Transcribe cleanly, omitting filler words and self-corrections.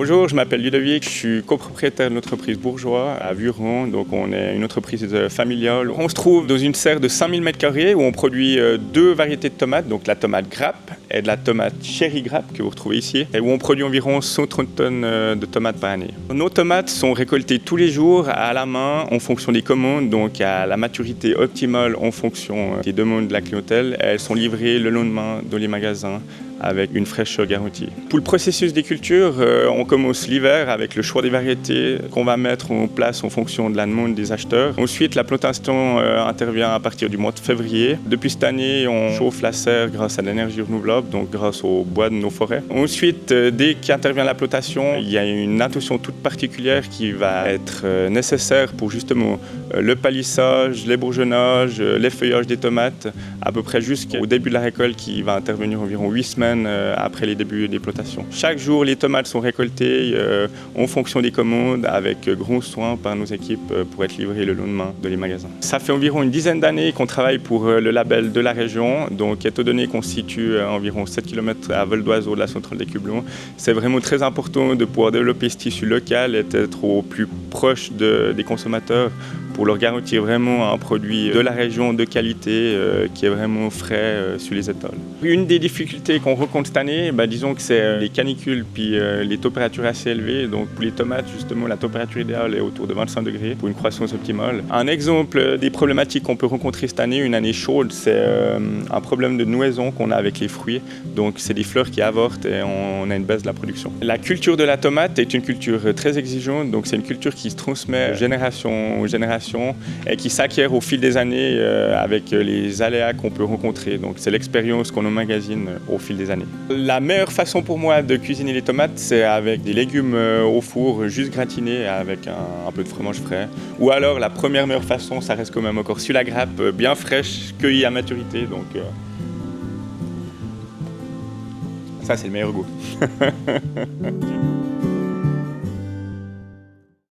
Bonjour, je m'appelle Ludovic, je suis copropriétaire de l'entreprise Bourgeois à Vuron. Donc on est une entreprise familiale. On se trouve dans une serre de 5000 m² où on produit deux variétés de tomates, donc la tomate grappe et de la tomate cherry grappe que vous retrouvez ici, et où on produit environ 130 tonnes de tomates par année. Nos tomates sont récoltées tous les jours à la main en fonction des commandes, donc à la maturité optimale en fonction des demandes de la clientèle. Elles sont livrées le lendemain dans les magasins avec une fraîcheur garantie. Pour le processus des cultures, on commence l'hiver avec le choix des variétés qu'on va mettre en place en fonction de la demande des acheteurs. Ensuite, la plantation intervient à partir du mois de février. Depuis cette année, on chauffe la serre grâce à l'énergie renouvelable, donc grâce au bois de nos forêts. Ensuite, dès qu'intervient la plantation, il y a une attention toute particulière qui va être nécessaire pour justement le palissage, les bourgeonnages, l'effeuillage des tomates, à peu près jusqu'au début de la récolte qui va intervenir environ 8 semaines après les débuts des plantations. Chaque jour, les tomates sont récoltées en fonction des commandes avec grand soin par nos équipes pour être livrées le lendemain dans les magasins. Ça fait environ une dizaine d'années qu'on travaille pour le label de la région. Donc, étant donné qu'on se situe à environ 7 km à vol d'oiseau de la centrale d'Écublon, c'est vraiment très important de pouvoir développer ce tissu local et d'être au plus proche des consommateurs pour leur garantir vraiment un produit de la région de qualité qui est vraiment frais sur les étals. Une des difficultés qu'on rencontre cette année, disons que c'est les canicules puis les températures assez élevées. Donc pour les tomates, justement, la température idéale est autour de 25 degrés pour une croissance optimale. Un exemple des problématiques qu'on peut rencontrer cette année, une année chaude, c'est un problème de nouaison qu'on a avec les fruits. Donc c'est des fleurs qui avortent et on a une baisse de la production. La culture de la tomate est une culture très exigeante, donc c'est une culture qui se transmet génération en génération et qui s'acquiert au fil des années avec les aléas qu'on peut rencontrer. Donc c'est l'expérience qu'on emmagasine au fil des années. La meilleure façon pour moi de cuisiner les tomates, c'est avec des légumes au four, juste gratinés avec un peu de fromage frais. Ou alors la première meilleure façon, ça reste quand même encore sur la grappe, bien fraîche, cueillie à maturité. Donc ça c'est le meilleur goût.